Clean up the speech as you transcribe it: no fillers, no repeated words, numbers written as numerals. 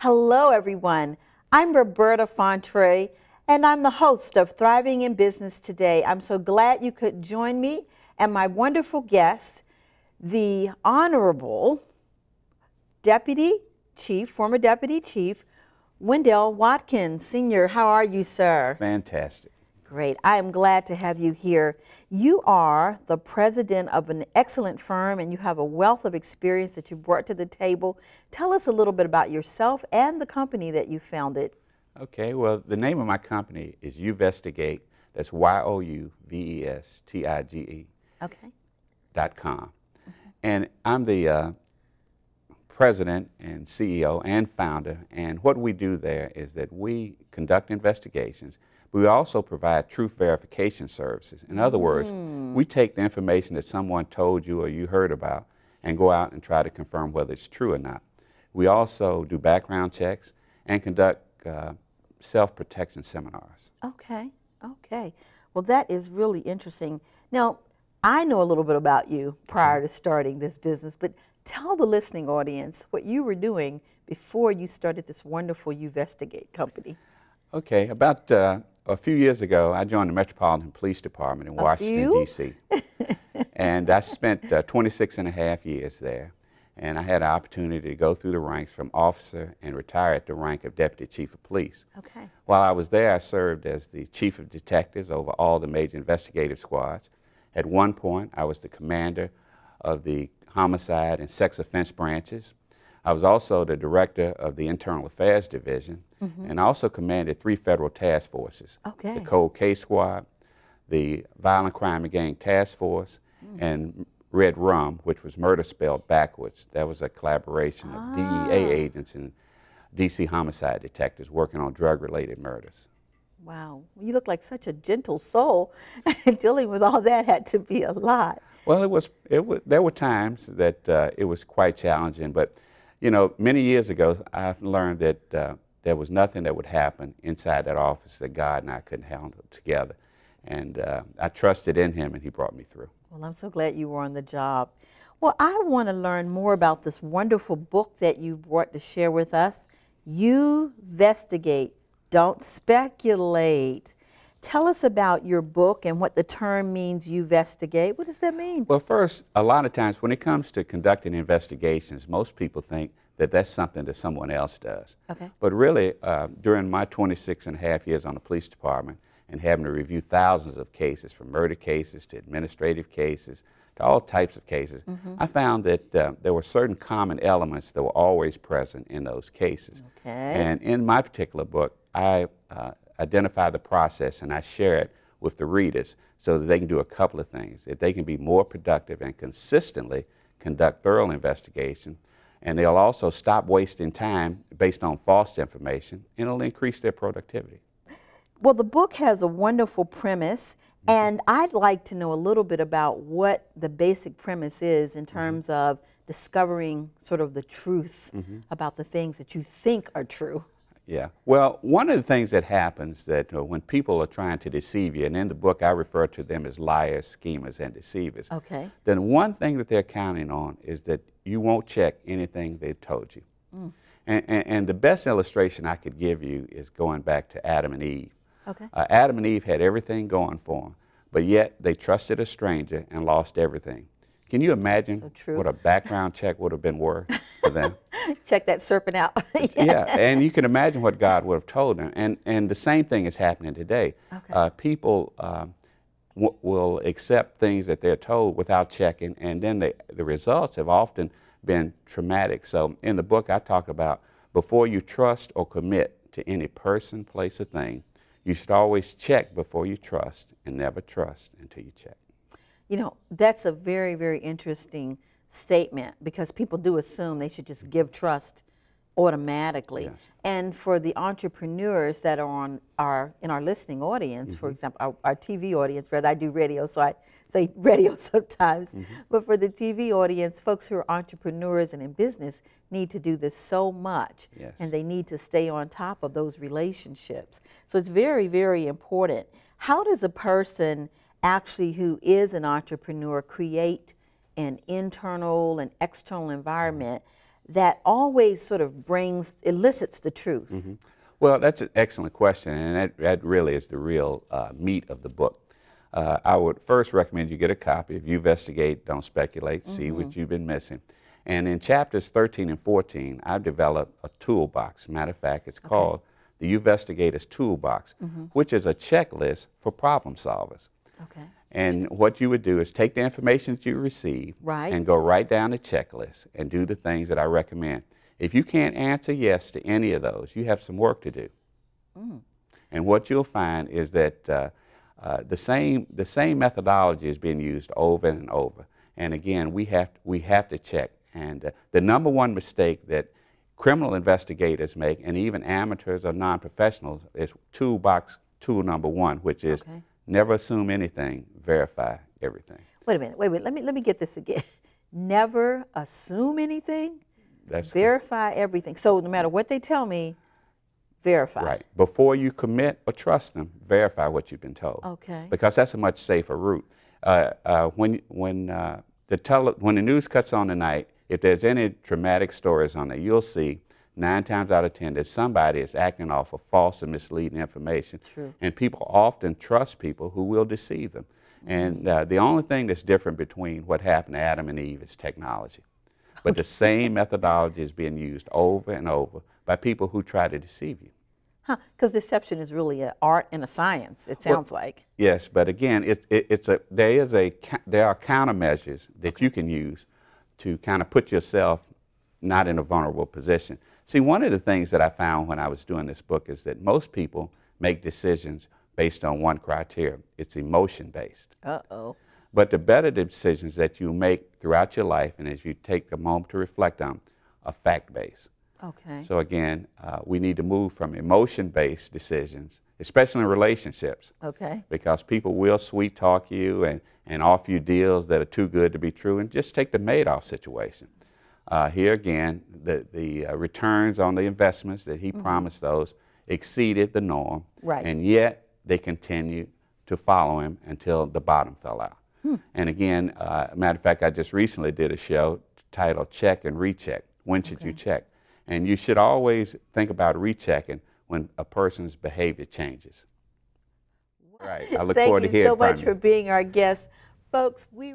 Hello, everyone. I'm Roberta Fontre, and I'm the host of Thriving in Business Today. I'm so glad you could join me and my wonderful guest, the Honorable Deputy Chief, former Deputy Chief, WyndellWatkins Sr. How are you, sir? Fantastic. Great. I am glad to have you here. You are the president of an excellent firm, and you have a wealth of experience that you brought to the table. Tell us a little bit about yourself and the company that you founded. Okay, well, the name of my company is Youvestigate. That's YOUVESTIGE. Okay. .com. And I'm the president and CEO and founder, and what we do there is that we conduct investigations. We also provide truth verification services. In other words, we take the information that someone told you or you heard about and go out and try to confirm whether it's true or not. We also do background checks and conduct self-protection seminars. Okay, okay. Well, that is really interesting. Now, I know a little bit about you prior to starting this business, but tell the listening audience what you were doing before you started this wonderful Youvestigate company. Okay, about a few years ago, I joined the Metropolitan Police Department in Washington, D.C. And I spent 26 and a half years there. And I had an opportunity to go through the ranks from officer and retire at the rank of Deputy Chief of Police. Okay. While I was there, I served as the Chief of Detectives over all the major investigative squads. At one point, I was the commander of the homicide and sex offense branches. I was also the director of the Internal Affairs Division, and I also commanded 3 federal task forces. Okay. The Cold Case Squad, the Violent Crime and Gang Task Force, and Red Rum, which was murder spelled backwards. That was a collaboration of DEA agents and DC homicide detectives working on drug-related murders. Wow, you look like such a gentle soul. Dealing with all that had to be a lot. Well, there were times that it was quite challenging, but you know, many years ago, I've learned that there was nothing that would happen inside that office that God and I couldn't handle together. And I trusted in Him, and He brought me through. Well, I'm so glad you were on the job. Well, I want to learn more about this wonderful book that you brought to share with us. Youvestigate, don't speculate. Tell us about your book and what the term means, Youvestigate. What does that mean? Well, first, a lot of times when it comes to conducting investigations, most people think that that's something that someone else does. Okay. But really, during my 26 and a half years on the police department and having to review thousands of cases, from murder cases to administrative cases to all types of cases, I found that there were certain common elements that were always present in those cases. Okay. And in my particular book, I identify the process and I share it with the readers so that they can do a couple of things, that they can be more productive and consistently conduct thorough investigation, and they'll also stop wasting time based on false information, and it'll increase their productivity. Well, the book has a wonderful premise, and I'd like to know a little bit about what the basic premise is in terms of discovering sort of the truth about the things that you think are true. Yeah. Well, one of the things that happens that when people are trying to deceive you, and in the book I refer to them as liars, schemers, and deceivers, Okay. then one thing that they're counting on is that you won't check anything they've told you. And the best illustration I could give you is going back to Adam and Eve. Okay. Adam and Eve had everything going for them, but yet they trusted a stranger and lost everything. Can you imagine what a background check would have been worth for them? Check that serpent out. Yeah, and you can imagine what God would have told them. And the same thing is happening today. Okay. People will accept things that they're told without checking, and then the results have often been traumatic. So in the book I talk about before you trust or commit to any person, place, or thing, you should always check before you trust and never trust until you check. You know, that's a very, very interesting statement because people do assume they should just give trust automatically. Yes. And for the entrepreneurs that are in our listening audience, for example, our TV audience, rather I do radio, so I say radio sometimes, but for the TV audience, folks who are entrepreneurs and in business need to do this so much, and they need to stay on top of those relationships. So it's very, very important. How does a person actually who is an entrepreneur create an internal and external environment that always sort of elicits the truth? Mm-hmm. Well, that's an excellent question, and that really is the real meat of the book. I would first recommend you get a copy. If you investigate, don't speculate, see what you've been missing. And in chapters 13 and 14, I've developed a toolbox. Matter of fact, it's called the Investigator's Toolbox, which is a checklist for problem solvers. Okay. And what you would do is take the information that you receive and go right down the checklist and do the things that I recommend. If you can't answer yes to any of those, you have some work to do. And what you'll find is that the same methodology is being used over and over. And again, we have to check. And the number one mistake that criminal investigators make, and even amateurs or non-professionals, is toolbox tool number one, which is never assume anything, verify everything. Wait a minute. Let me get this again. Never assume anything. That's verify everything. So no matter what they tell me, verify. Right. Before you commit or trust them, verify what you've been told. Okay. Because that's a much safer route. When the news cuts on tonight, if there's any dramatic stories on there, you'll see 9 times out of 10 that somebody is acting off of false and misleading information. True. And people often trust people who will deceive them. And the only thing that's different between what happened to Adam and Eve is technology. But the same methodology is being used over and over by people who try to deceive you. Huh, because deception is really an art and a science, it sounds like. Yes, but again, there are countermeasures that you can use to kind of put yourself not in a vulnerable position. See, one of the things that I found when I was doing this book is that most people make decisions based on one criteria. It's emotion-based. Uh-oh. But the better decisions that you make throughout your life, and as you take a moment to reflect on, are fact-based. Okay. So again, we need to move from emotion-based decisions, especially in relationships. Okay. Because people will sweet-talk you and offer you deals that are too good to be true. And just take the Madoff situation. Here again, the returns on the investments that he promised those exceeded the norm. Right. And yet they continued to follow him until the bottom fell out. And again, matter of fact, I just recently did a show titled Check and Recheck. When should you check? And you should always think about rechecking when a person's behavior changes. Right. I look forward to hearing from you. Thank you so much for being our guest. Folks, we